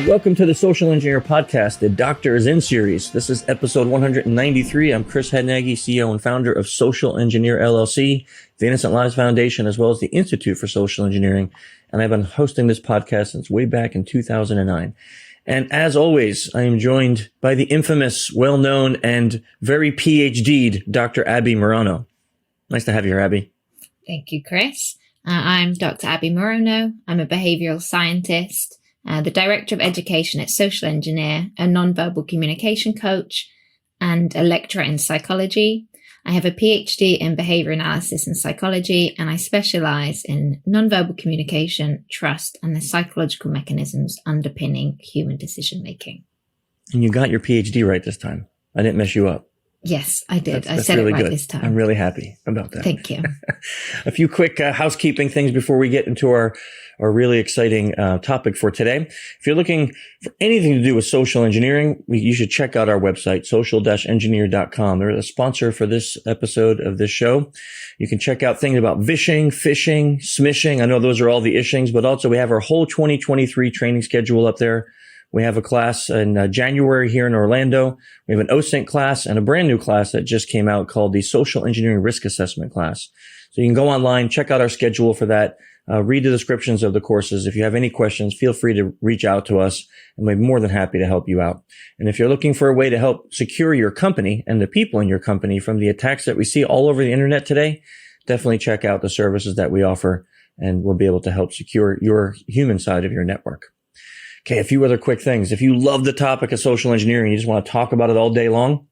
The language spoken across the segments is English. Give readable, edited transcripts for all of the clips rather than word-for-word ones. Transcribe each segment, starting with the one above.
Welcome to the Social Engineer Podcast, the Doctor is In series. This is episode 193. I'm Chris Hednaghi, CEO and founder of Social Engineer LLC, the Innocent Lives Foundation, as well as the Institute for Social Engineering. And I've been hosting this podcast since way back in 2009. And as always, I am joined by the infamous, well-known, and very PhD'd Dr. Abbie Maroño. Nice to have you here, Abbie. Thank you, Chris. I'm Dr. Abbie Maroño. I'm a behavioral scientist, the Director of Education at Social Engineer, a nonverbal communication coach, and a lecturer in psychology. I have a PhD in behavior analysis and psychology, and I specialize in nonverbal communication, trust, and the psychological mechanisms underpinning human decision making. And you got your PhD right this time. I didn't mess you up. Yes, I did. That's I said really it right good. this time. I'm really happy about that. Thank you. A few quick housekeeping things before we get into our really exciting topic for today. If you're looking for anything to do with social engineering, you should check out our website, social-engineer.com. They're a sponsor for this episode of this show. You can check out things about phishing, smishing. I know those are all the ishings, but also we have our whole 2023 training schedule up there. We have a class in January here in Orlando. We have an OSINT class and a brand new class that just came out called the Social Engineering Risk Assessment class. So you can go online, check out our schedule for that, read the descriptions of the courses. If you have any questions, feel free to reach out to us, and we're more than happy to help you out. And if you're looking for a way to help secure your company and the people in your company from the attacks that we see all over the internet today, definitely check out the services that we offer, and we'll be able to help secure your human side of your network. Okay, a few other quick things. If you love the topic of social engineering, you just want to talk about it all day long,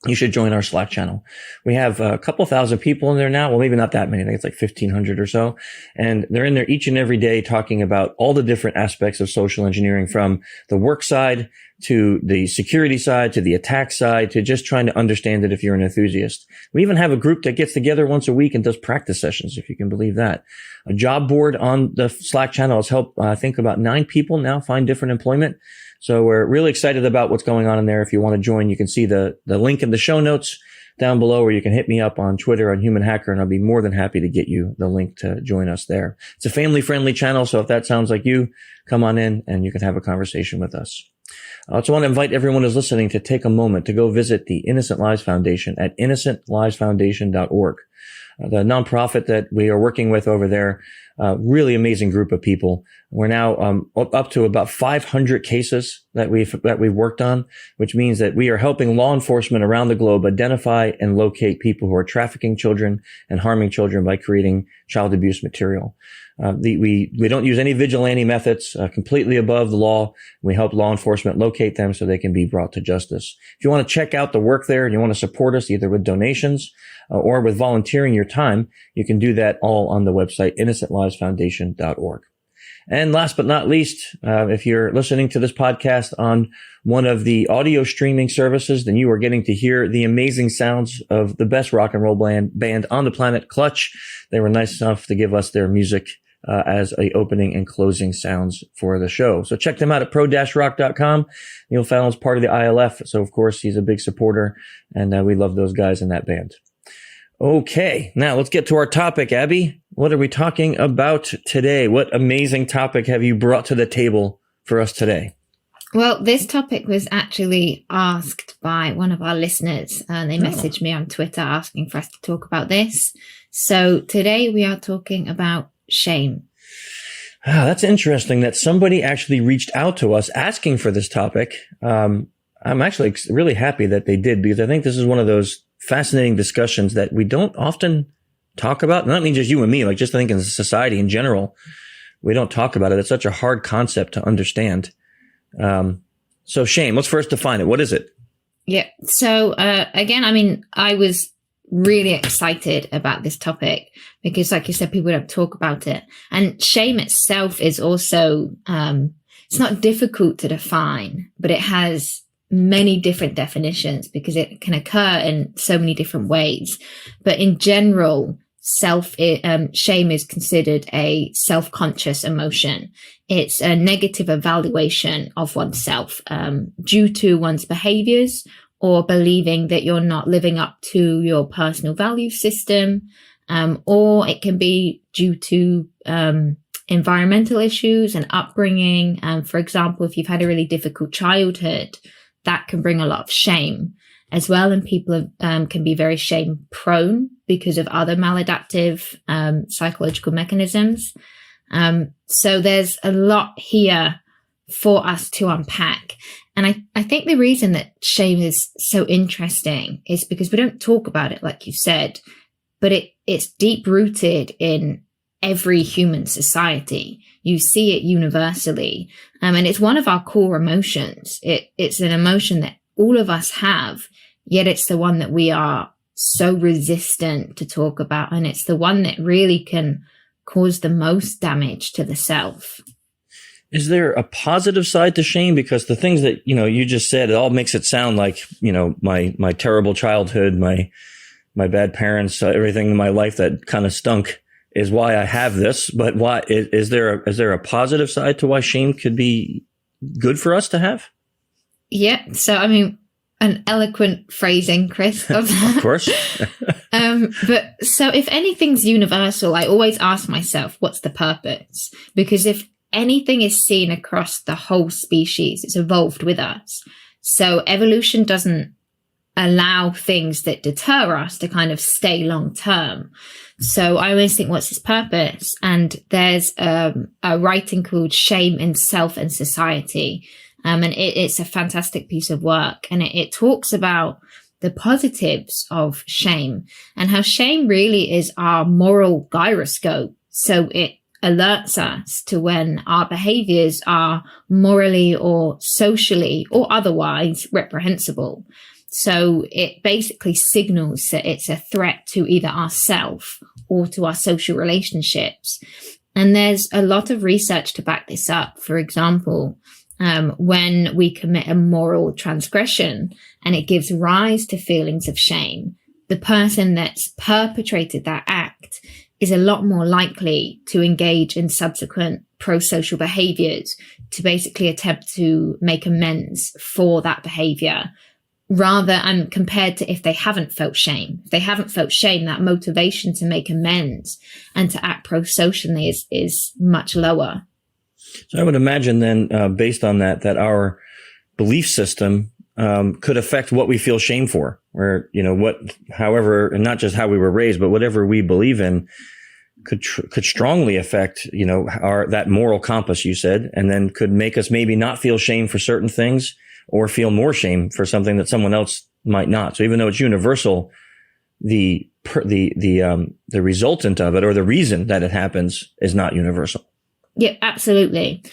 you should join our Slack channel. We have a couple thousand people in there now. Well, maybe not that many. I think it's like 1,500 or so. And they're in there each and every day talking about all the different aspects of social engineering, from the work side to the security side to the attack side to just trying to understand it if you're an enthusiast. We even have a group that gets together once a week and does practice sessions, if you can believe that. A job board on the Slack channel has helped, I think, about 9 people now find different employment. So we're really excited about what's going on in there. If you want to join, you can see the link in the show notes down below, or you can hit me up on Twitter on Human Hacker, and I'll be more than happy to get you the link to join us there. It's a family-friendly channel, so if that sounds like you, come on in and you can have a conversation with us. I also want to invite everyone who's listening to take a moment to go visit the Innocent Lives Foundation at innocentlivesfoundation.org. The nonprofit that we are working with over there, really amazing group of people. We're now up to about 500 cases that we've worked on, which means that we are helping law enforcement around the globe identify and locate people who are trafficking children and harming children by creating child abuse material. We don't use any vigilante methods, completely above the law. We help law enforcement locate them so they can be brought to justice. If you want to check out the work there and you want to support us either with donations or with volunteering your time, you can do that all on the website, innocentlivesfoundation.org. And last but not least, if you're listening to this podcast on one of the audio streaming services, then you are getting to hear the amazing sounds of the best rock and roll band on the planet, Clutch. They were nice enough to give us their music as a opening and closing sounds for the show. So check them out at pro-rock.com. Neil Fallon's part of the ILF. So of course he's a big supporter, and we love those guys in that band. Okay. Now let's get to our topic. Abbie, what are we talking about today? What amazing topic have you brought to the table for us today? Well, this topic was actually asked by one of our listeners, and they messaged me on Twitter asking for us to talk about this. So today we are talking about shame. That's interesting that somebody actually reached out to us asking for this topic. I'm actually really happy that they did, because I think this is one of those fascinating discussions that we don't often talk about. Not just you and me, like just I think in society in general, we don't talk about it. It's such a hard concept to understand. So shame, let's first define it. What is it? Yeah. So, again, I was really excited about this topic because, like you said, people don't talk about it. And shame itself is also, it's not difficult to define, but it has many different definitions because it can occur in so many different ways. But in general, shame is considered a self-conscious emotion. It's a negative evaluation of oneself due to one's behaviors, or believing that you're not living up to your personal value system, or it can be due to environmental issues and upbringing. For example, if you've had a really difficult childhood, that can bring a lot of shame as well. And people can be very shame prone because of other maladaptive psychological mechanisms. So there's a lot here for us to unpack. And I think the reason that shame is so interesting is because we don't talk about it, like you said, but it's deep rooted in every human society. You see it universally. And it's one of our core emotions. It's an emotion that all of us have, yet it's the one that we are so resistant to talk about. And it's the one that really can cause the most damage to the self. Is there a positive side to shame? Because the things that, you just said, it all makes it sound like, my terrible childhood, my bad parents, everything in my life that kind of stunk is why I have this. But why is there a positive side to why shame could be good for us to have? Yeah. So, an eloquent phrasing, Chris, of that. Of course. But so if anything's universal, I always ask myself, what's the purpose? Because if anything is seen across the whole species, it's evolved with us. So evolution doesn't allow things that deter us to kind of stay long term. So I always think, what's its purpose? And there's a writing called Shame in Self and Society. And it's a fantastic piece of work. And it talks about the positives of shame and how shame really is our moral gyroscope. So it alerts us to when our behaviors are morally or socially or otherwise reprehensible. So it basically signals that it's a threat to either ourselves or to our social relationships. And there's a lot of research to back this up. For example, when we commit a moral transgression and it gives rise to feelings of shame, the person that's perpetrated that act is a lot more likely to engage in subsequent pro-social behaviors to basically attempt to make amends for that behavior, rather and compared to if they haven't felt shame. If they haven't felt shame, that motivation to make amends and to act pro-socially is much lower. So I would imagine then, based on that our belief system could affect what we feel shame for, or, however, and not just how we were raised, but whatever we believe in could strongly affect, that moral compass you said, and then could make us maybe not feel shame for certain things or feel more shame for something that someone else might not. So even though it's universal, the resultant of it or the reason that it happens is not universal. Yeah, absolutely.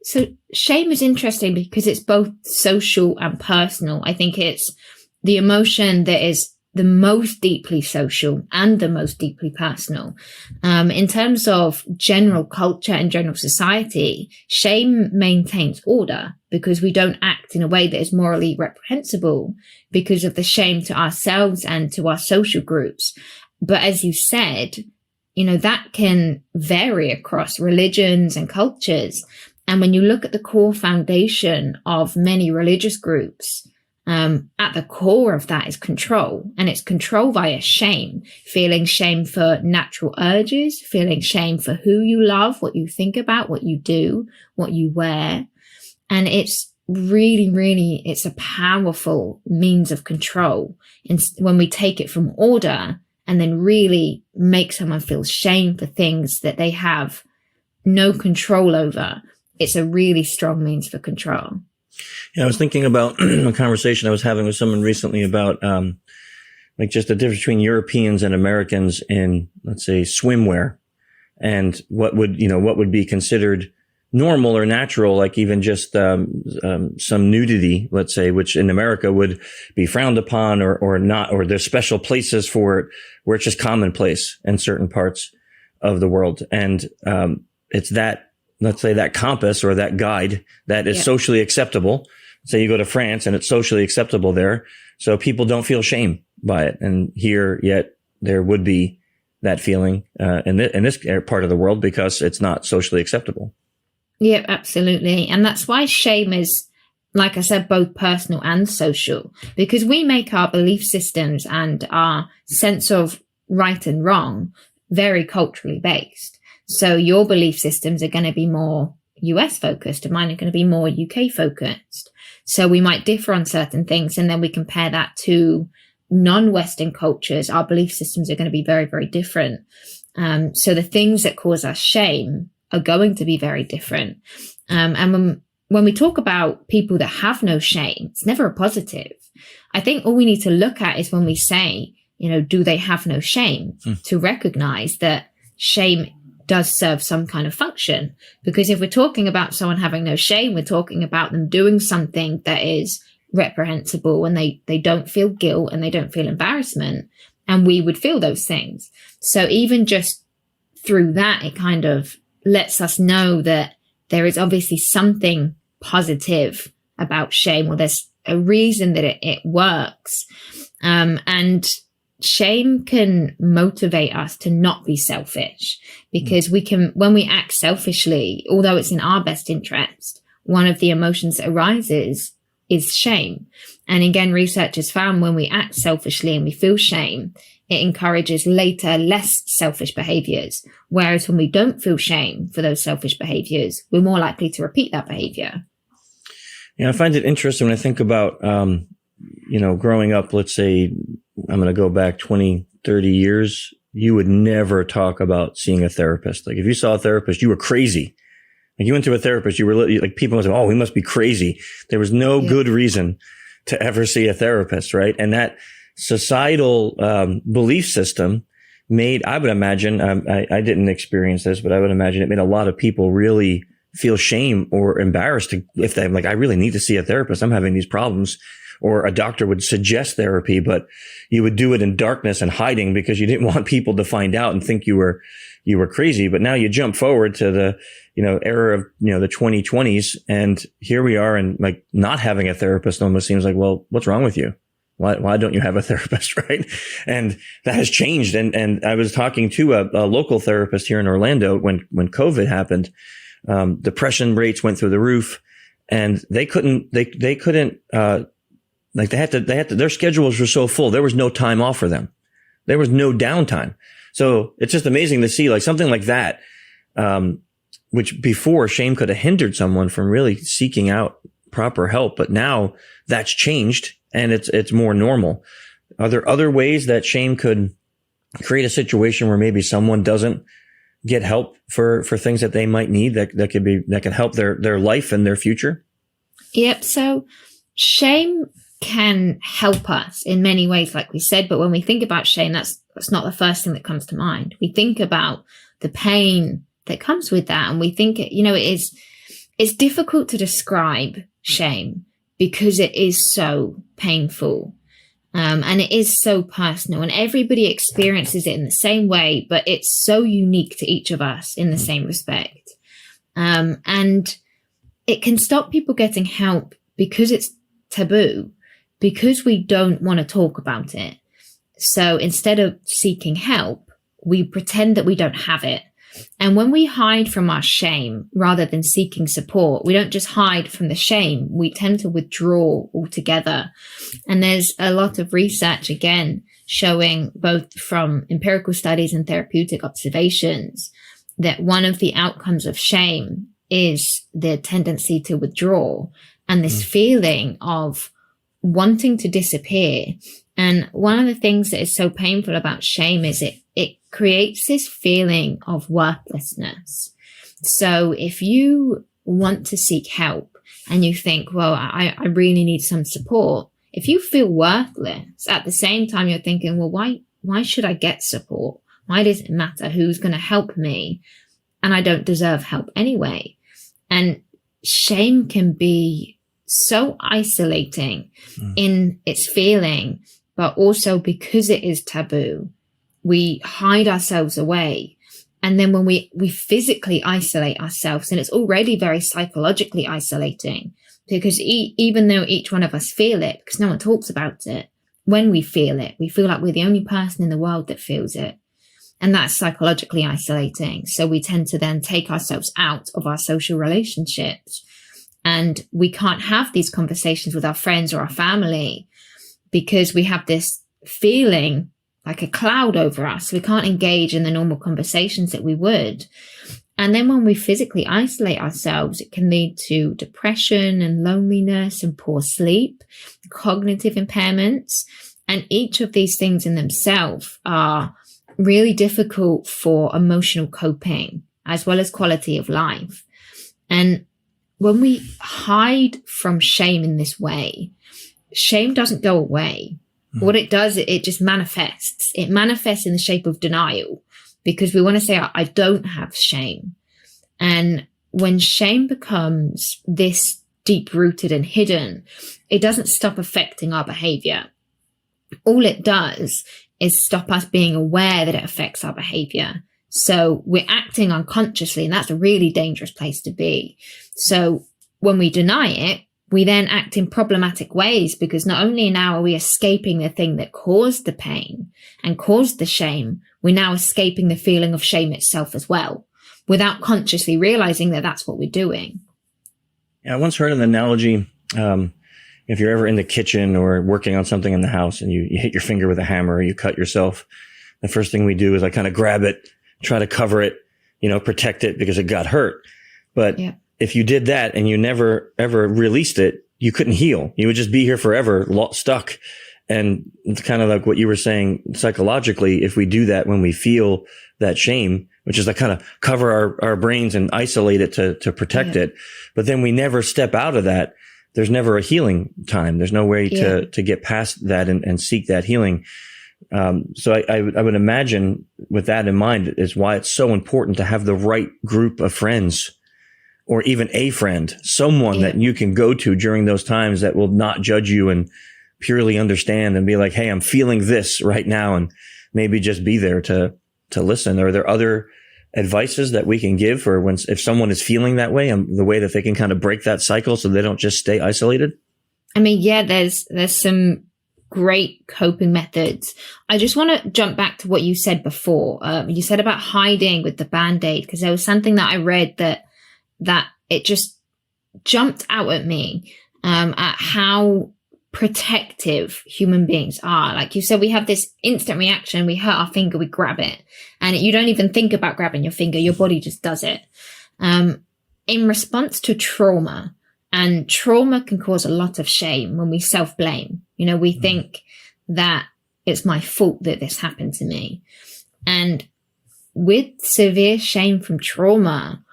So shame is interesting because it's both social and personal. I think it's the emotion that is the most deeply social and the most deeply personal. In terms of general culture and general society, shame maintains order because we don't act in a way that is morally reprehensible because of the shame to ourselves and to our social groups. But as you said, that can vary across religions and cultures. And when you look at the core foundation of many religious groups, at the core of that is control. And it's control via shame, feeling shame for natural urges, feeling shame for who you love, what you think about, what you do, what you wear. And it's really, it's a powerful means of control. And when we take it from order and then really make someone feel shame for things that they have no control over, it's a really strong means for control. Yeah, I was thinking about a conversation I was having with someone recently about just the difference between Europeans and Americans in, let's say, swimwear, and what would be considered normal or natural, like even just some nudity, let's say, which in America would be frowned upon or not, or there's special places for it where it's just commonplace in certain parts of the world. And it's that, let's say, that compass or that guide that is socially acceptable. Say you go to France and it's socially acceptable there, so people don't feel shame by it. And here, yet there would be that feeling in this part of the world because it's not socially acceptable. Yeah, absolutely. And that's why shame is, like I said, both personal and social, because we make our belief systems and our sense of right and wrong very culturally based. So your belief systems are going to be more US focused and mine are going to be more UK focused. So we might differ on certain things. And then we compare that to non-Western cultures. Our belief systems are going to be very, very different. So the things that cause us shame are going to be very different. And when we talk about people that have no shame, it's never a positive. I think all we need to look at is when we say, do they have no shame, to recognize that shame does serve some kind of function. Because if we're talking about someone having no shame, we're talking about them doing something that is reprehensible and they don't feel guilt and they don't feel embarrassment. And we would feel those things. So even just through that, it kind of lets us know that there is obviously something positive about shame, or there's a reason that it works. And shame can motivate us to not be selfish, because when we act selfishly, although it's in our best interest, one of the emotions that arises is shame. And again, research has found when we act selfishly and we feel shame, it encourages later less selfish behaviors. Whereas when we don't feel shame for those selfish behaviors, we're more likely to repeat that behavior. Yeah, I find it interesting when I think about, growing up, let's say I'm going to go back 20, 30 years, you would never talk about seeing a therapist. Like if you saw a therapist, you were crazy. Like you went to a therapist, you were like, people would say, oh, he must be crazy. There was no good reason to ever see a therapist, right? And that societal belief system I would imagine, I didn't experience this, but I would imagine it made a lot of people really feel shame or embarrassed if they're like, I really need to see a therapist. I'm having these problems. Or a doctor would suggest therapy, but you would do it in darkness and hiding because you didn't want people to find out and think you were crazy. But now you jump forward to the, era of, the 2020s. And here we are, and like not having a therapist almost seems like, well, what's wrong with you? Why don't you have a therapist? Right. And that has changed. And I was talking to a local therapist here in Orlando when COVID happened. Depression rates went through the roof, and they couldn't, their schedules were so full. There was no time off for them. There was no downtime. So it's just amazing to see like something like that, which before shame could have hindered someone from really seeking out proper help. But now that's changed and it's more normal. Are there other ways that shame could create a situation where maybe someone doesn't get help for things that they might need that could help their life and their future? Yep. So shame can help us in many ways, like we said, but when we think about shame, that's not the first thing that comes to mind. We think about the pain that comes with that, and we think it's difficult to describe shame because it is so painful, and it is so personal, and everybody experiences it in the same way, but it's so unique to each of us in the same respect, and it can stop people getting help because it's taboo, because we don't want to talk about it. So instead of seeking help, we pretend that we don't have it. And when we hide from our shame rather than seeking support, we don't just hide from the shame, we tend to withdraw altogether. And there's a lot of research, again, showing both from empirical studies and therapeutic observations that one of the outcomes of shame is the tendency to withdraw and this feeling of wanting to disappear. And one of the things that is so painful about shame is it creates this feeling of worthlessness. So if you want to seek help and you think, well, I really need some support, if you feel worthless at the same time, you're thinking, well, why should I get support? Why does it matter who's going to help me? And I don't deserve help anyway. And shame can be so isolating in its feeling, but also because it is taboo, we hide ourselves away. And then when we physically isolate ourselves, and it's already very psychologically isolating, because even though each one of us feel it, because no one talks about it, when we feel it, we feel like we're the only person in the world that feels it. And that's psychologically isolating. So we tend to then take ourselves out of our social relationships. And we can't have these conversations with our friends or our family because we have this feeling like a cloud over us. We can't engage in the normal conversations that we would. And then when we physically isolate ourselves, it can lead to depression and loneliness and poor sleep, cognitive impairments. And each of these things in themselves are really difficult for emotional coping as well as quality of life. And when we hide from shame in this way, shame doesn't go away. What it does, it just manifests. It manifests in the shape of denial, because we want to say, I don't have shame. And when shame becomes this deep-rooted and hidden, it doesn't stop affecting our behavior. All it does is stop us being aware that it affects our behavior. So we're acting unconsciously, and that's a really dangerous place to be. So when we deny it, we then act in problematic ways, because not only now are we escaping the thing that caused the pain and caused the shame, we're now escaping the feeling of shame itself as well, without consciously realizing that that's what we're doing. Yeah, I once heard an analogy. If you're ever in the kitchen or working on something in the house and you hit your finger with a hammer or you cut yourself, the first thing we do is I kind of grab it, try to cover it, protect it because it got hurt. But if you did that and you never ever released it, you couldn't heal. You would just be here forever, stuck. And it's kind of like what you were saying psychologically. If we do that when we feel that shame, which is like kind of cover our brains and isolate it to protect it. But then we never step out of that. There's never a healing time. There's no way to get past that and seek that healing. So I would imagine with that in mind is why it's so important to have the right group of friends, or even a friend, someone that you can go to during those times that will not judge you and purely understand and be like, hey, I'm feeling this right now, and maybe just be there to listen. Are there other advices that we can give for if someone is feeling that way, and the way that they can kind of break that cycle so they don't just stay isolated? I mean, there's some great coping methods. I just want to jump back to what you said before. You said about hiding with the Band-Aid, because there was something that I read that it just jumped out at me, at how protective human beings are. Like you said, we have this instant reaction. We hurt our finger, we grab it, and you don't even think about grabbing your finger. Your body just does it. In response to trauma, and trauma can cause a lot of shame when we self-blame. We think that it's my fault that this happened to me. And with severe shame from trauma,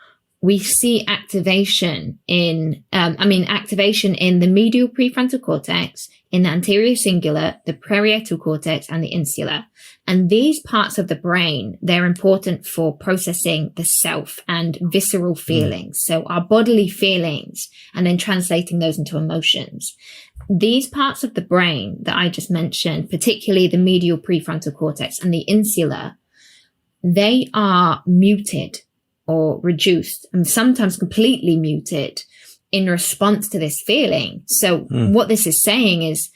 we see activation in the medial prefrontal cortex, in the anterior cingulate, the parietal cortex, and the insula. And these parts of the brain, they're important for processing the self and visceral feelings. So our bodily feelings, and then translating those into emotions. These parts of the brain that I just mentioned, particularly the medial prefrontal cortex and the insula, they are muted or reduced, and sometimes completely muted in response to this feeling. So what this is saying is,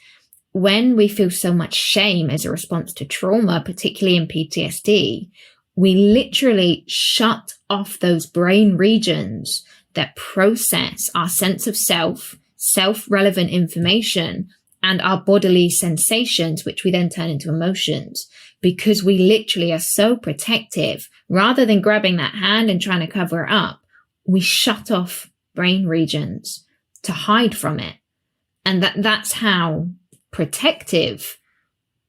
when we feel so much shame as a response to trauma, particularly in PTSD, we literally shut off those brain regions that process our sense of self-relevant information, and our bodily sensations, which we then turn into emotions, because we literally are so protective. Rather than grabbing that hand and trying to cover it up, we shut off brain regions to hide from it. And that's how protective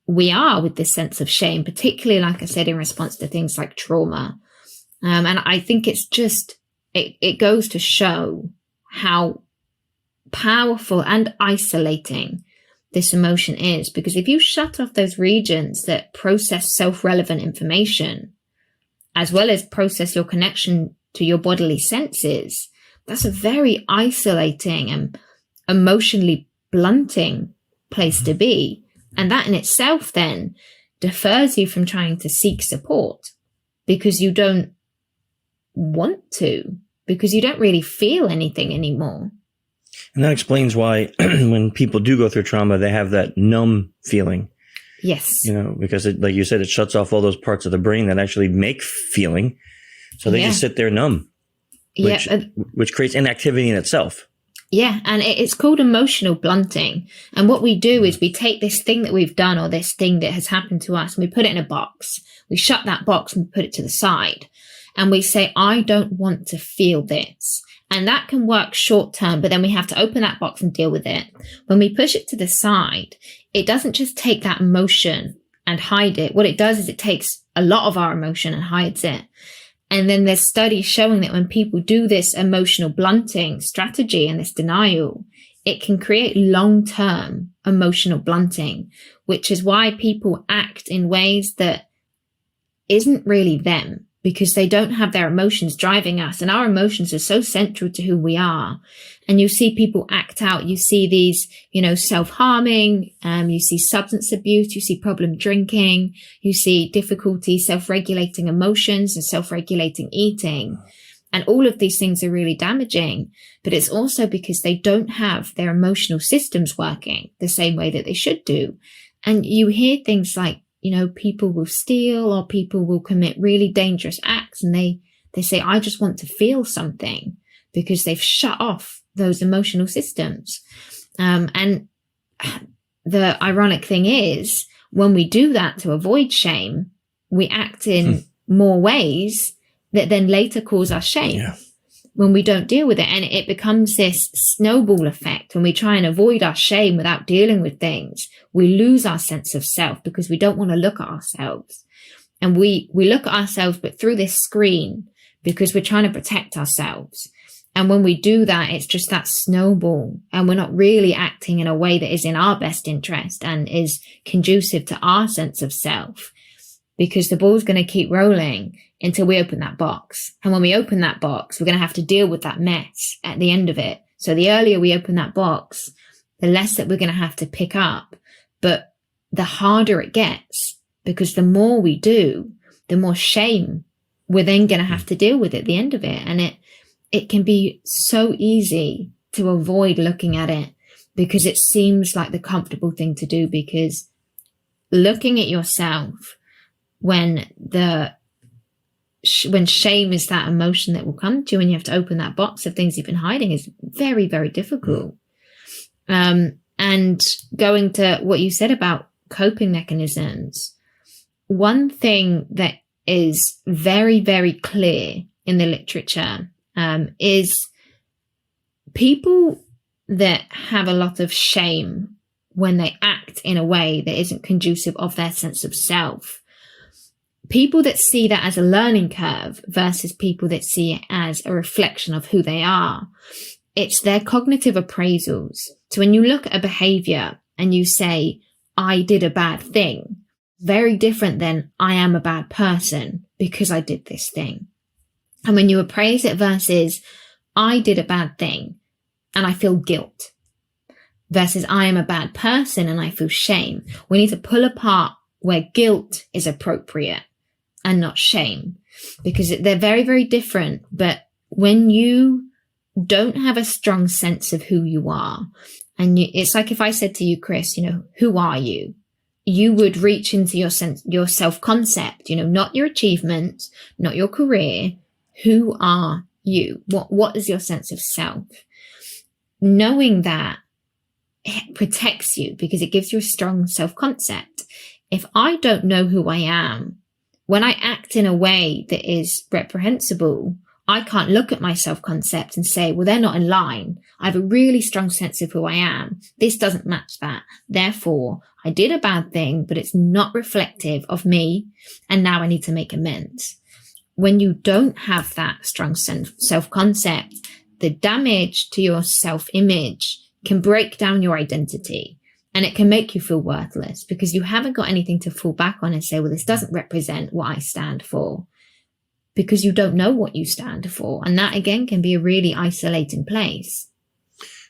we are with this sense of shame, particularly, like I said, in response to things like trauma. And I think it's just, it goes to show how powerful and isolating this emotion is. Because if you shut off those regions that process self-relevant information, as well as process your connection to your bodily senses, that's a very isolating and emotionally blunting place to be. And that in itself then defers you from trying to seek support, because you don't want to, because you don't really feel anything anymore. And that explains why when people do go through trauma, they have that numb feeling. Yes. Because like you said, it shuts off all those parts of the brain that actually make feeling. So they just sit there numb, which creates inactivity in itself. Yeah, and it's called emotional blunting. And what we do is we take this thing that we've done or this thing that has happened to us and we put it in a box. We shut that box and put it to the side. And we say, I don't want to feel this. And that can work short term, but then we have to open that box and deal with it. When we push it to the side, it doesn't just take that emotion and hide it. What it does is it takes a lot of our emotion and hides it. And then there's studies showing that when people do this emotional blunting strategy and this denial, it can create long-term emotional blunting, which is why people act in ways that isn't really them, because they don't have their emotions driving us. And our emotions are so central to who we are. And you see people act out. You see these, self-harming. You see substance abuse. You see problem drinking. You see difficulty self-regulating emotions and self-regulating eating. And all of these things are really damaging. But it's also because they don't have their emotional systems working the same way that they should do. And you hear things like, people will steal or people will commit really dangerous acts. And they say, I just want to feel something, because they've shut off those emotional systems. And the ironic thing is, when we do that to avoid shame, we act in more ways that then later cause us shame. Yeah. When we don't deal with it. And it becomes this snowball effect. When we try and avoid our shame without dealing with things, we lose our sense of self because we don't want to look at ourselves. And we look at ourselves, but through this screen, because we're trying to protect ourselves. And when we do that, it's just that snowball, and we're not really acting in a way that is in our best interest and is conducive to our sense of self, because the ball's going to keep rolling until we open that box. And when we open that box, we're going to have to deal with that mess at the end of it. So the earlier we open that box, the less that we're going to have to pick up, but the harder it gets, because the more we do, the more shame we're then going to have to deal with at the end of it. And it can be so easy to avoid looking at it, because it seems like the comfortable thing to do, because looking at yourself when shame is that emotion that will come to you and you have to open that box of things you've been hiding is very, very difficult. And going to what you said about coping mechanisms, one thing that is very, very clear in the literature is people that have a lot of shame when they act in a way that isn't conducive of their sense of self. People that see that as a learning curve versus people that see it as a reflection of who they are, it's their cognitive appraisals. So when you look at a behavior and you say, I did a bad thing, very different than I am a bad person because I did this thing. And when you appraise it versus I did a bad thing and I feel guilt versus I am a bad person and I feel shame, we need to pull apart where guilt is appropriate and not shame, because they're very, very different. But when you don't have a strong sense of who you are, and it's like if I said to you, Chris, who are you? You would reach into your self-concept, not your achievements, not your career. Who are you? What is your sense of self? Knowing that protects you because it gives you a strong self-concept. If I don't know who I am, when I act in a way that is reprehensible, I can't look at my self-concept and say, well, they're not in line. I have a really strong sense of who I am. This doesn't match that. Therefore, I did a bad thing, but it's not reflective of me. And now I need to make amends. When you don't have that strong self-concept, the damage to your self-image can break down your identity. And it can make you feel worthless because you haven't got anything to fall back on and say, well, this doesn't represent what I stand for, because you don't know what you stand for. And that, again, can be a really isolating place.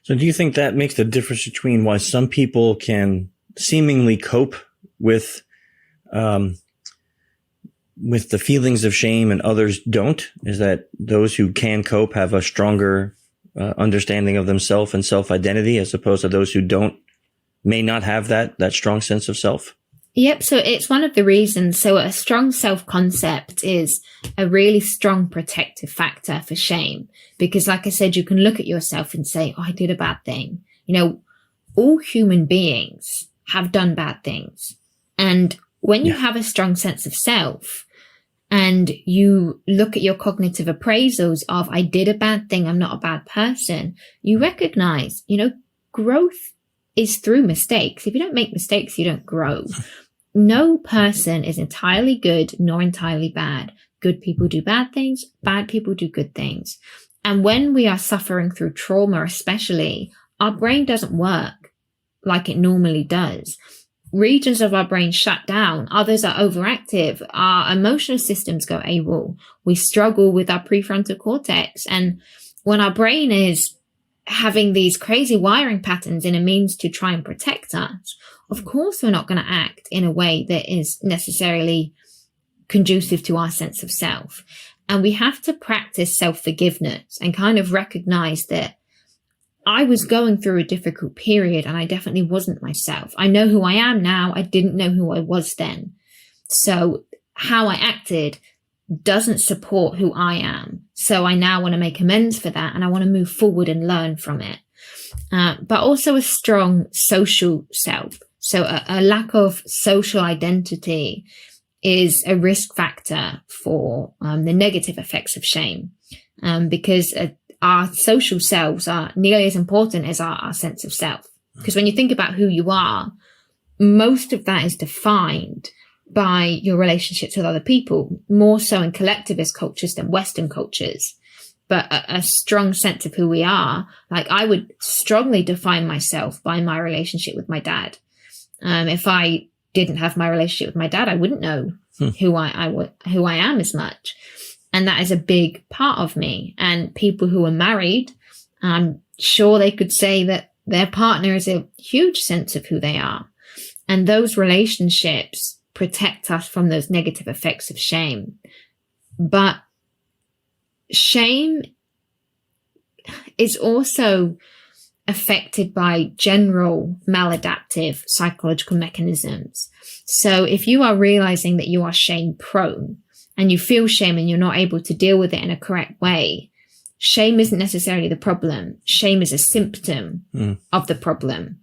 So do you think that makes the difference between why some people can seemingly cope with the feelings of shame and others don't? Is that those who can cope have a stronger understanding of themselves and self-identity, as opposed to those who don't, may not have that strong sense of self? Yep. So it's one of the reasons. So a strong self-concept is a really strong protective factor for shame, because like I said, you can look at yourself and say, oh, I did a bad thing. All human beings have done bad things. And when you have a strong sense of self and you look at your cognitive appraisals of, I did a bad thing, I'm not a bad person, you recognize, growth is through mistakes. If you don't make mistakes, you don't grow. No person is entirely good nor entirely bad. Good people do bad things. Bad people do good things. And when we are suffering through trauma, especially, our brain doesn't work like it normally does. Regions of our brain shut down. Others are overactive. Our emotional systems go AWOL. We struggle with our prefrontal cortex. And when our brain is having these crazy wiring patterns in a means to try and protect us, of course, we're not going to act in a way that is necessarily conducive to our sense of self. And we have to practice self-forgiveness and kind of recognize that I was going through a difficult period and I definitely wasn't myself. I know who I am now. I didn't know who I was then. So how I acted doesn't support who I am. So I now want to make amends for that and I want to move forward and learn from it. But also a strong social self. So a lack of social identity is a risk factor for the negative effects of shame, because our social selves are nearly as important as our sense of self. Because when you think about who you are, most of that is defined by your relationships with other people, more so in collectivist cultures than Western cultures. But a strong sense of who we are, like I would strongly define myself by my relationship with my dad. If I didn't have my relationship with my dad, I wouldn't know who I am as much. And that is a big part of me. And people who are married, I'm sure they could say that their partner is a huge sense of who they are. And those relationships protect us from those negative effects of shame. But shame is also affected by general maladaptive psychological mechanisms. So if you are realizing that you are shame prone and you feel shame and you're not able to deal with it in a correct way, shame isn't necessarily the problem. Shame is a symptom of the problem,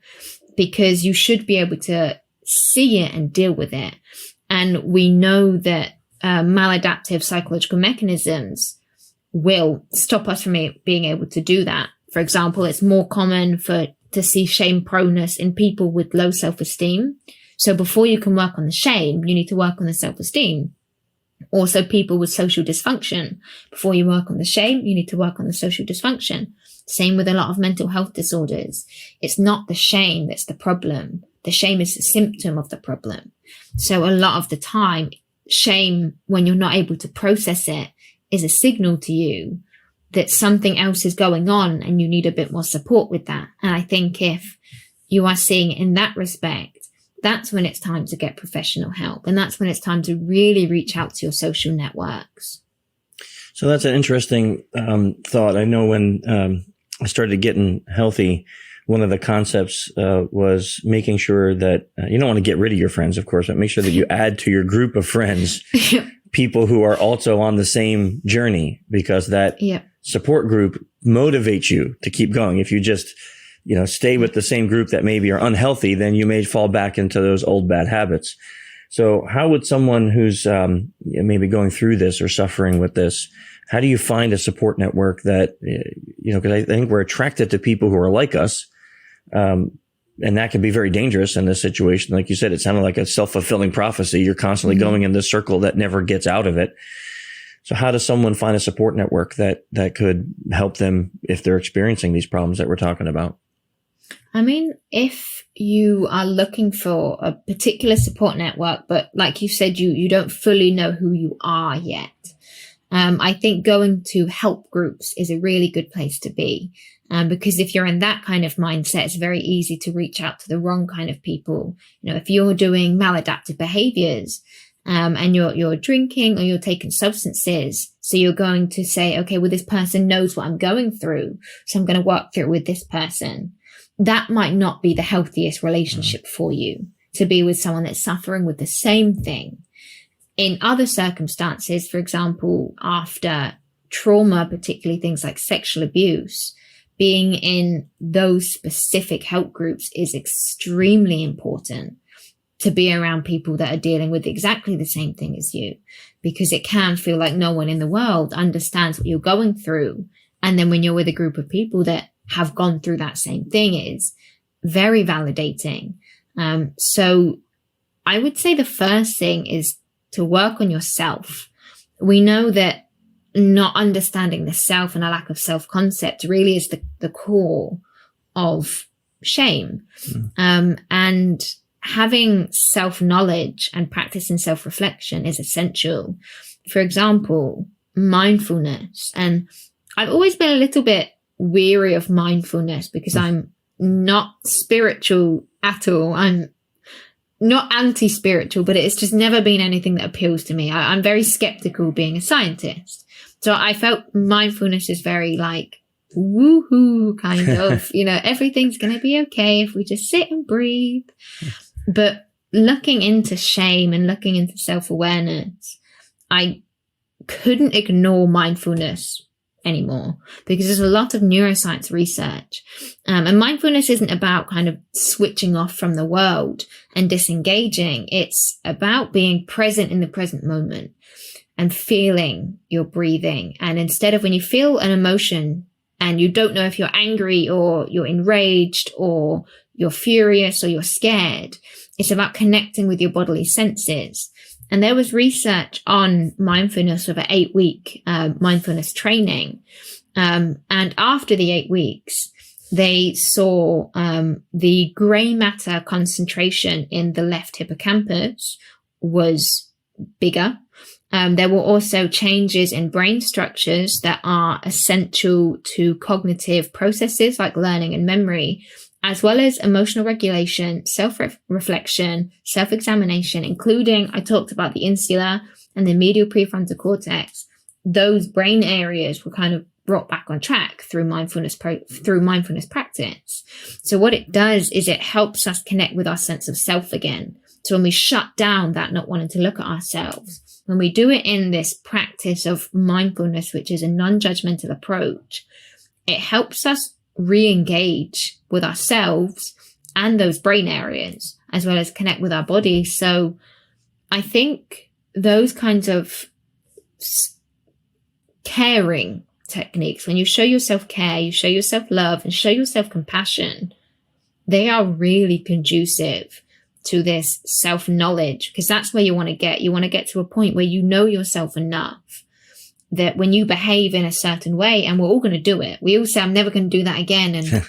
because you should be able to see it and deal with it. And we know that maladaptive psychological mechanisms will stop us from being able to do that. For example, it's more common to see shame proneness in people with low self-esteem. So before you can work on the shame, you need to work on the self-esteem. Also, people with social dysfunction. Before you work on the shame, you need to work on the social dysfunction. Same with a lot of mental health disorders. It's not the shame that's the problem. The shame is a symptom of the problem. So a lot of the time, shame, when you're not able to process it, is a signal to you that something else is going on and you need a bit more support with that. And I think if you are seeing it in that respect, that's when it's time to get professional help. And that's when it's time to really reach out to your social networks. So that's an interesting thought. I know when I started getting healthy, one of the concepts was making sure that you don't want to get rid of your friends, of course, but make sure that you add to your group of friends people who are also on the same journey, because that support group motivates you to keep going. If you just stay with the same group that maybe are unhealthy, then you may fall back into those old bad habits. So how would someone who's maybe going through this or suffering with this, how do you find a support network that, because I think we're attracted to people who are like us, and that can be very dangerous in this situation. Like you said, it sounded like a self-fulfilling prophecy. You're constantly going in this circle that never gets out of it. So how does someone find a support network that could help them if they're experiencing these problems that we're talking about? I mean, if you are looking for a particular support network, but like you said, you don't fully know who you are yet, I think going to help groups is a really good place to be. Because if you're in that kind of mindset, it's very easy to reach out to the wrong kind of people. If you're doing maladaptive behaviors, and you're drinking or you're taking substances, so you're going to say, okay, well, this person knows what I'm going through, so I'm going to work through it with this person. That might not be the healthiest relationship for you. to be with someone that's suffering with the same thing. In other circumstances, for example, after trauma, particularly things like sexual abuse, being in those specific help groups is extremely important, to be around people that are dealing with exactly the same thing as you, because it can feel like no one in the world understands what you're going through. And then when you're with a group of people that have gone through that same thing, is very validating. So I would say the first thing is to work on yourself. We know that not understanding the self and a lack of self-concept really is the core of shame. And having self-knowledge and practicing self-reflection is essential. For example, mindfulness. And I've always been a little bit weary of mindfulness because I'm not spiritual at all. I'm not anti-spiritual, but it's just never been anything that appeals to me. I'm very skeptical being a scientist. So I felt mindfulness is very like woohoo kind of, everything's going to be okay if we just sit and breathe. But looking into shame and looking into self-awareness, I couldn't ignore mindfulness anymore, because there's a lot of neuroscience research. And mindfulness isn't about kind of switching off from the world and disengaging. It's about being present in the present moment and feeling your breathing. And instead of when you feel an emotion and you don't know if you're angry or you're enraged or you're furious or you're scared, it's about connecting with your bodily senses. And there was research on mindfulness of an 8-week mindfulness training. And after the 8 weeks, they saw the gray matter concentration in the left hippocampus was bigger. There were also changes in brain structures that are essential to cognitive processes like learning and memory, as well as emotional regulation, self-reflection, self-examination, including, I talked about the insula and the medial prefrontal cortex. Those brain areas were kind of brought back on track through mindfulness practice. So what it does is it helps us connect with our sense of self again. So when we shut down that not wanting to look at ourselves, when we do it in this practice of mindfulness, which is a non-judgmental approach, it helps us re-engage with ourselves and those brain areas, as well as connect with our body. So I think those kinds of caring techniques, when you show yourself care, you show yourself love and show yourself compassion, they are really conducive to this self-knowledge, because that's where you want to get. You want to get to a point where you know yourself enough that when you behave in a certain way, and we're all going to do it, we all say, I'm never going to do that again. And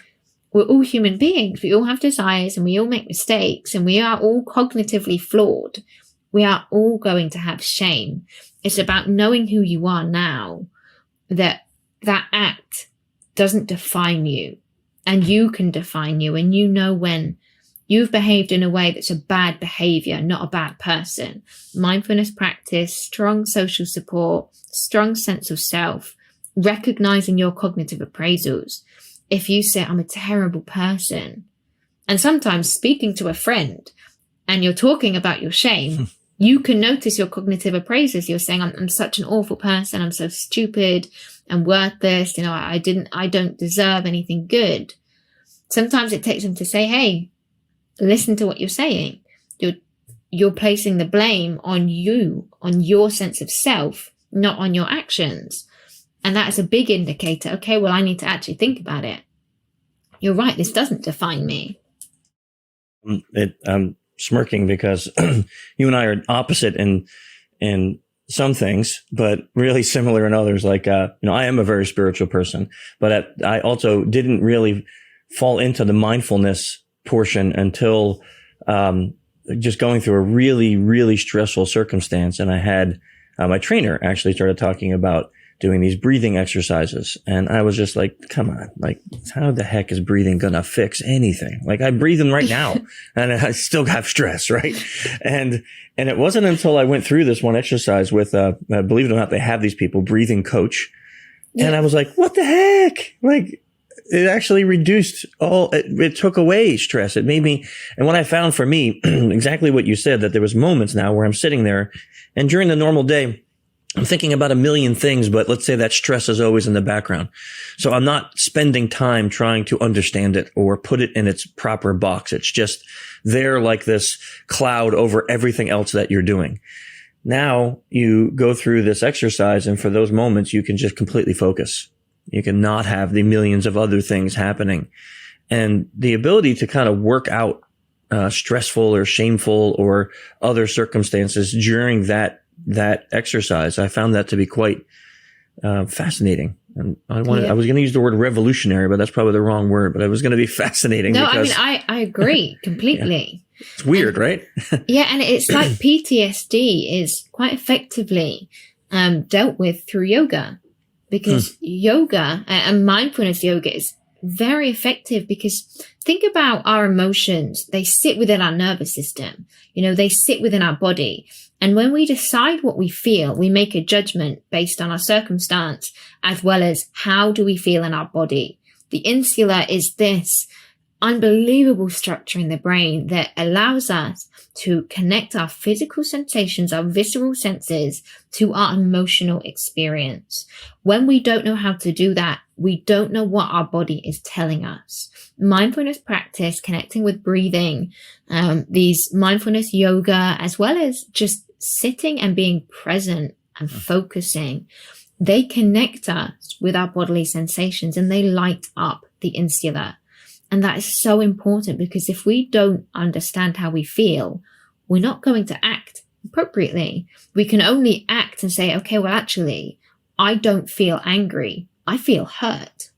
we're all human beings. We all have desires and we all make mistakes and we are all cognitively flawed. We are all going to have shame. It's about knowing who you are now, that act doesn't define you and you can define you. And you know when you've behaved in a way that's a bad behavior, not a bad person. Mindfulness practice, strong social support, strong sense of self, recognizing your cognitive appraisals. If you say, I'm a terrible person, and sometimes speaking to a friend and you're talking about your shame, you can notice your cognitive appraisals. You're saying, I'm such an awful person. I'm so stupid and worthless. I don't deserve anything good. Sometimes it takes them to say, hey, listen to what you're saying. You're placing the blame on you, on your sense of self, not on your actions. And that is a big indicator. Okay, well, I need to actually think about it. You're right. This doesn't define me. I'm smirking because you and I are opposite in some things, but really similar in others. Like, I am a very spiritual person, but I also didn't really fall into the mindfulness portion until just going through a really, really stressful circumstance. And I had my trainer actually started talking about doing these breathing exercises. And I was just like, come on, like, how the heck is breathing going to fix anything? Like, I breathe them right now and I still have stress, right? And it wasn't until I went through this one exercise with, believe it or not, they have these people, breathing coach. Yeah. And I was like, what the heck? Like, it actually reduced it took away stress. It made me, and what I found for me, exactly what you said, that there was moments now where I'm sitting there and during the normal day, I'm thinking about a million things, but let's say that stress is always in the background. So I'm not spending time trying to understand it or put it in its proper box. It's just there like this cloud over everything else that you're doing. Now you go through this exercise, and for those moments, you can just completely focus. You can not have the millions of other things happening. And the ability to kind of work out stressful or shameful or other circumstances during that exercise, I found that to be quite fascinating. And I was going to use the word revolutionary, but that's probably the wrong word, but it was going to be fascinating. No, I mean, I agree completely. Yeah. It's weird, right? Yeah. And it's like PTSD is quite effectively dealt with through yoga, because yoga and mindfulness yoga is very effective, because think about our emotions. They sit within our nervous system. They sit within our body. And when we decide what we feel, we make a judgment based on our circumstance, as well as how do we feel in our body. The insula is this unbelievable structure in the brain that allows us to connect our physical sensations, our visceral senses, to our emotional experience. When we don't know how to do that, we don't know what our body is telling us. Mindfulness practice, connecting with breathing, these mindfulness yoga, as well as just sitting and being present and focusing, they connect us with our bodily sensations and they light up the insula. And that is so important, because if we don't understand how we feel, we're not going to act appropriately. We can only act and say, okay, well, actually, I don't feel angry. I feel hurt.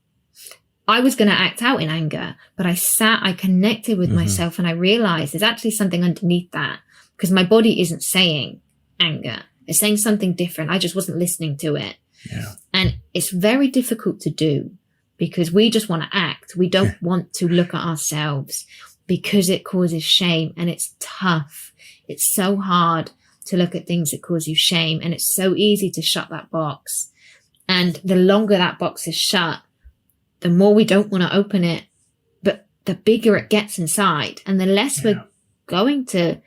I was going to act out in anger, but I connected with myself, and I realized there's actually something underneath that, because my body isn't saying anger. It's saying something different. I just wasn't listening to it. Yeah. And it's very difficult to do, because we just want to act. We don't want to look at ourselves, because it causes shame, and it's tough. It's so hard to look at things that cause you shame, and it's so easy to shut that box. And the longer that box is shut, the more we don't want to open it, but the bigger it gets inside, and the less we're going to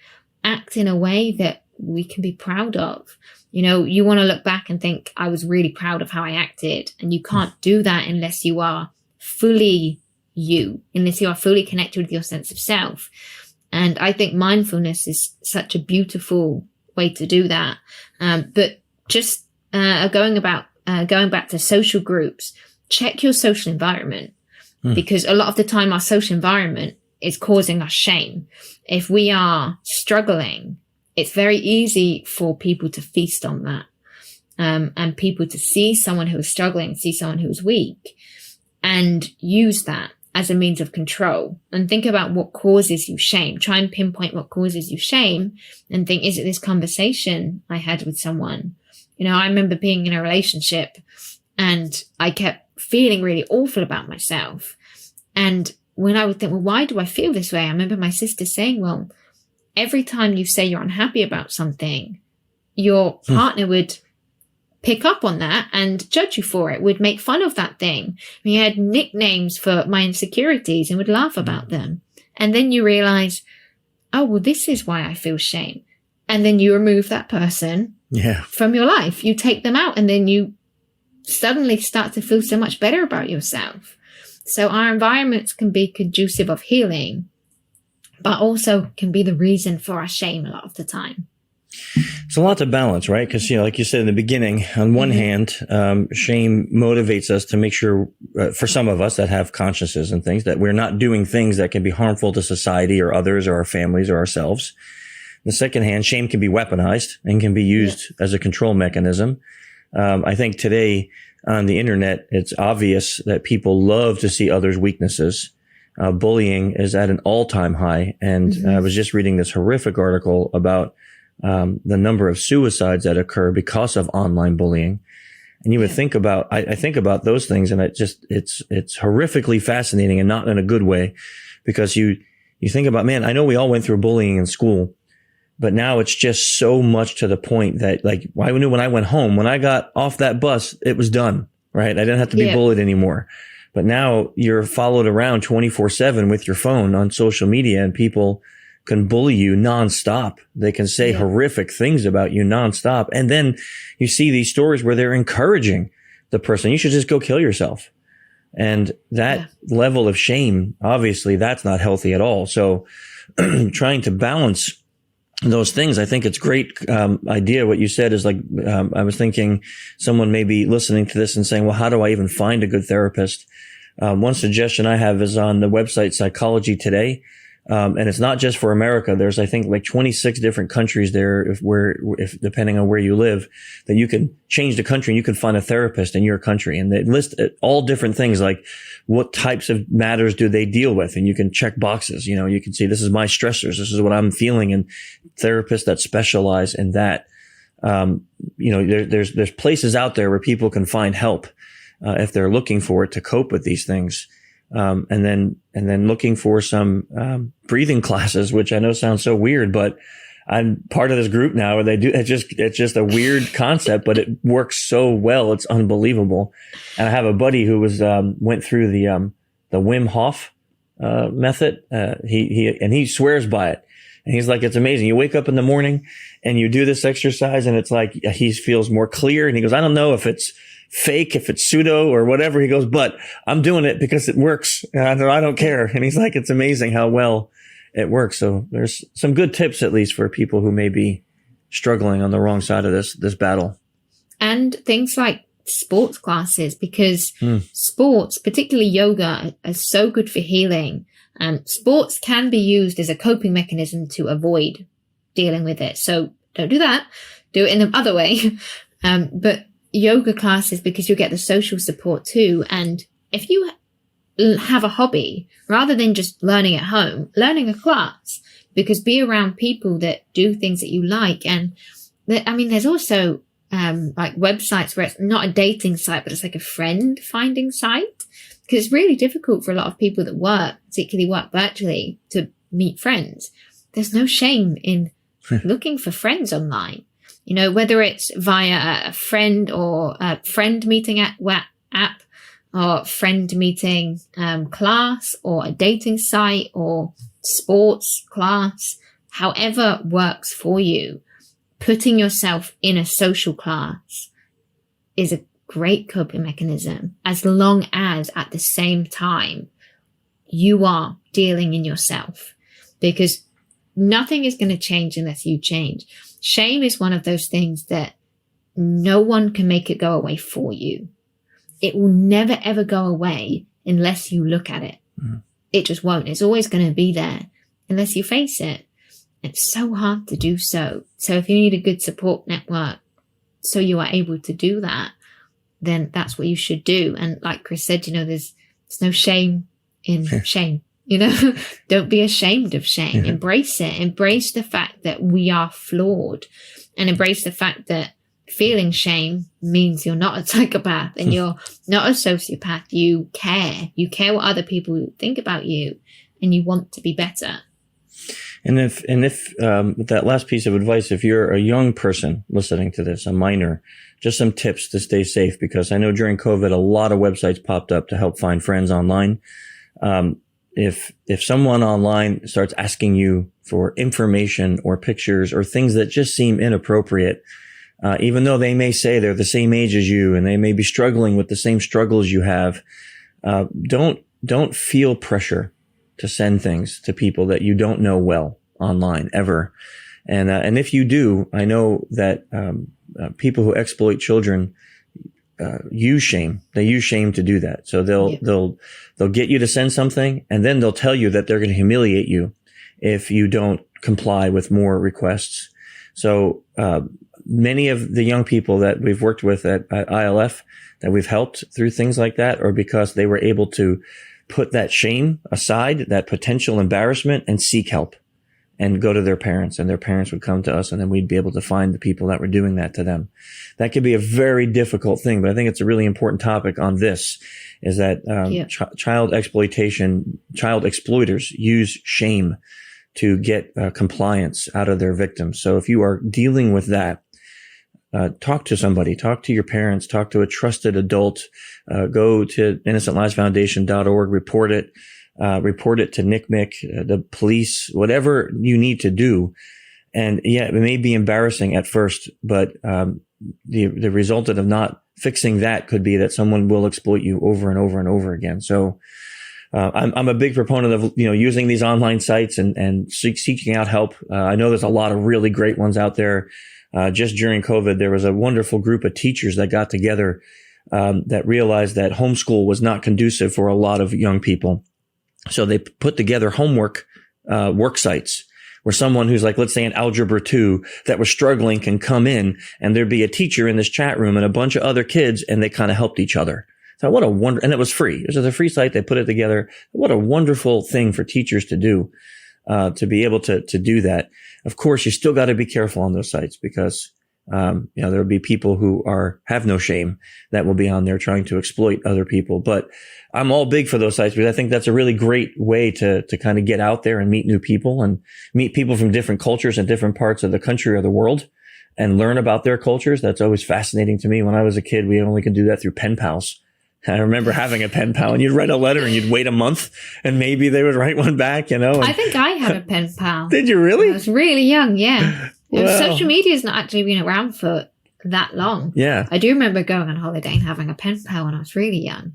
act in a way that we can be proud of. You want to look back and think, I was really proud of how I acted. And you can't do that unless you are fully you, unless you are fully connected with your sense of self. And I think mindfulness is such a beautiful way to do that. But just going back to social groups, check your social environment, because a lot of the time our social environment is causing us shame. If we are struggling, it's very easy for people to feast on that, and people to see someone who is struggling, see someone who is weak, and use that as a means of control. And think about what causes you shame. Try and pinpoint what causes you shame, and think, is it this conversation I had with someone? I remember being in a relationship and I kept feeling really awful about myself. And when I would think, well, why do I feel this way? I remember my sister saying, well, every time you say you're unhappy about something, your partner would pick up on that and judge you for it, would make fun of that thing. We had nicknames for my insecurities and would laugh about them. And then you realize, oh, well, this is why I feel shame. And then you remove that person from your life. You take them out, and then you suddenly start to feel so much better about yourself. So our environments can be conducive of healing, but also can be the reason for our shame a lot of the time. It's a lot to balance, right? Because, like you said in the beginning, on one hand, shame motivates us to make sure, for some of us that have consciences and things, that we're not doing things that can be harmful to society or others or our families or ourselves. On the second hand, shame can be weaponized and can be used as a control mechanism. I think today on the internet, it's obvious that people love to see others' weaknesses. Bullying is at an all-time high. And I was just reading this horrific article about the number of suicides that occur because of online bullying. And you would think about, I think about those things, and it's horrifically fascinating, and not in a good way, because you think about, man, I know we all went through bullying in school, but now it's just so much to the point that, like, I knew when I went home, when I got off that bus, it was done, right? I didn't have to be bullied anymore. But now you're followed around 24/7 with your phone on social media, and people can bully you nonstop. They can say horrific things about you nonstop. And then you see these stories where they're encouraging the person, you should just go kill yourself. And that level of shame, obviously that's not healthy at all. So trying to balance those things, I think it's great idea. What you said is like, I was thinking someone may be listening to this and saying, well, how do I even find a good therapist? One suggestion I have is on the website Psychology Today. And it's not just for America. There's, I think, like 26 different countries there, if depending on where you live, that you can change the country and you can find a therapist in your country. And they list all different things, like what types of matters do they deal with? And you can check boxes. You know, you can see this is my stressors. This is what I'm feeling. And therapists that specialize in that. You know, there's places out there where people can find help, if they're looking for it to cope with these things. And then looking for some, breathing classes, which I know sounds so weird, but I'm part of this group now where they do, it's just a weird concept, but it works so well. It's unbelievable. And I have a buddy who went through the Wim Hof, method. He swears by it. And he's like, it's amazing. You wake up in the morning and you do this exercise and it's like, he feels more clear. And he goes, I don't know if it's fake, if it's pseudo or whatever. He goes, but I'm doing it because it works. And I don't care. And he's like, it's amazing how well it works. So there's some good tips, at least for people who may be struggling on the wrong side of this battle. And things like sports classes, because sports, particularly yoga, are so good for healing. And sports can be used as a coping mechanism to avoid dealing with it. So don't do that. Do it in the other way. But yoga classes, because you get the social support too. And if you have a hobby, rather than just learning at home, learning a class, because be around people that do things that you like. And there's also like websites where it's not a dating site, but it's like a friend finding site, because it's really difficult for a lot of people that work, particularly work virtually, to meet friends. There's no shame in looking for friends online. You know, whether it's via a friend or a friend meeting app or friend meeting class or a dating site or sports class, however works for you, putting yourself in a social class is a great coping mechanism, as long as at the same time you are dealing in yourself, because nothing is going to change unless you change. Shame is one of those things that no one can make it go away for you. It will never, ever go away unless you look at it. It just won't. It's always going to be there unless you face it. It's so hard to do so. So if you need a good support network so you are able to do that, then that's what you should do. And like Chris said, you know, there's no shame in shame. You know, don't be ashamed of shame. Embrace it. Embrace the fact that we are flawed, and embrace the fact that feeling shame means you're not a psychopath and you're not a sociopath. You care. You care what other people think about you, and you want to be better. And if with that last piece of advice, if you're a young person listening to this, a minor, just some tips to stay safe, because I know during COVID, a lot of websites popped up to help find friends online. If someone online starts asking you for information or pictures or things that just seem inappropriate, even though they may say they're the same age as you and they may be struggling with the same struggles you have, don't feel pressure to send things to people that you don't know well online ever. And if you do, I know that people who exploit children use shame. They use shame to do that. So they'll get you to send something, and then they'll tell you that they're going to humiliate you if you don't comply with more requests. So many of the young people that we've worked with at ILF, that we've helped through things like that, are because they were able to put that shame aside, that potential embarrassment, and seek help and go to their parents, and their parents would come to us, and then we'd be able to find the people that were doing that to them. That could be a very difficult thing, but I think it's a really important topic on this, is that child exploitation, child exploiters use shame to get compliance out of their victims. So if you are dealing with that, talk to somebody, talk to your parents, talk to a trusted adult, go to InnocentLivesFoundation.org, report it to NCMEC, the police, whatever you need to do. And yeah, it may be embarrassing at first, but the resultant of not fixing that could be that someone will exploit you over and over and over again. So I'm a big proponent of using these online sites and seeking out help. I know there's a lot of really great ones out there. Just during COVID, there was a wonderful group of teachers that got together that realized that homeschool was not conducive for a lot of young people. So they put together homework work sites where someone who's like, let's say in Algebra 2 that was struggling can come in, and there'd be a teacher in this chat room and a bunch of other kids, and they kind of helped each other. So what a wonder, and it was free. It was a free site. They put it together. What a wonderful thing for teachers to do, to be able to do that. Of course, you still got to be careful on those sites because, there'll be people who have no shame that will be on there trying to exploit other people. But I'm all big for those sites because I think that's a really great way to kind of get out there and meet new people and meet people from different cultures and different parts of the country or the world and learn about their cultures. That's always fascinating to me. When I was a kid, we only could do that through pen pals. I remember having a pen pal, and you'd write a letter and you'd wait a month and maybe they would write one back, I think I had a pen pal. Did you really? I was really young, yeah. Wow. Social media's not actually been around for that long. Yeah. I do remember going on holiday and having a pen pal when I was really young.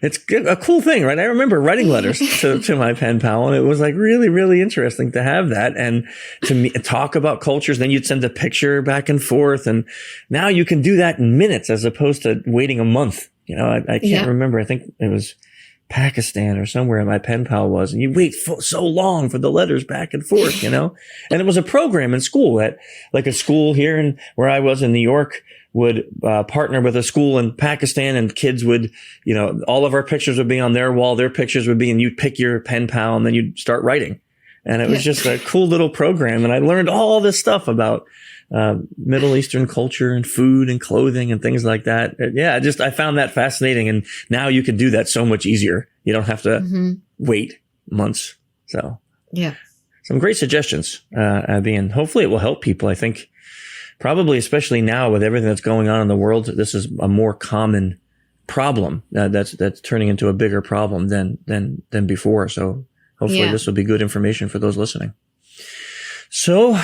It's a cool thing, right? I remember writing letters to my pen pal, and it was like really, really interesting to have that and to talk about cultures. Then you'd send a picture back and forth, and now you can do that in minutes as opposed to waiting a month. I can't remember. I think it was Pakistan or somewhere my pen pal was, and you wait so long for the letters back and forth, and it was a program in school that, like a school here where I was in New York, would partner with a school in Pakistan, and kids would, all of our pictures would be on their wall, their pictures would be, and you'd pick your pen pal and then you'd start writing. And it was just a cool little program. And I learned all this stuff about Middle Eastern culture and food and clothing and things like that. I found that fascinating. And now you can do that so much easier. You don't have to wait months. So some great suggestions, Abbie, and hopefully it will help people. I think probably, especially now with everything that's going on in the world, this is a more common problem that's turning into a bigger problem than before. So hopefully this will be good information for those listening. So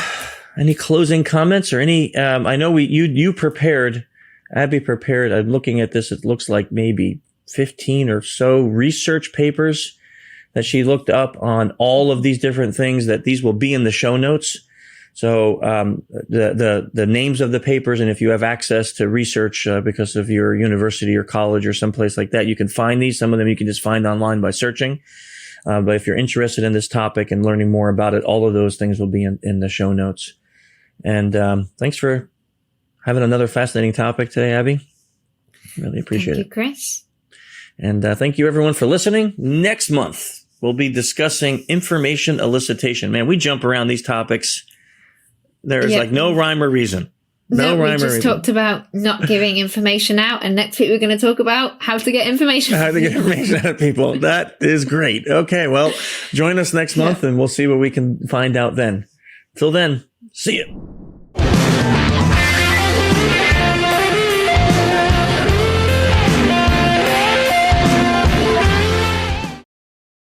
any closing comments or any, I know you prepared, Abbie prepared, I'm looking at this, it looks like maybe 15 or so research papers that she looked up on all of these different things, that these will be in the show notes. So, the names of the papers, and if you have access to research, because of your university or college or someplace like that, you can find these. Some of them you can just find online by searching. But if you're interested in this topic and learning more about it, all of those things will be in the show notes. And, thanks for having another fascinating topic today, Abbie. Really appreciate it. Thank you, Chris. And, thank you everyone for listening. Next month, we'll be discussing information elicitation. Man, we jump around these topics. There's like no rhyme or reason. We just talked about not giving information out, and next week we're going to talk about how to get information. How to get information out of people. That is great. Okay, well, join us next month, and we'll see what we can find out then. Till then, see you.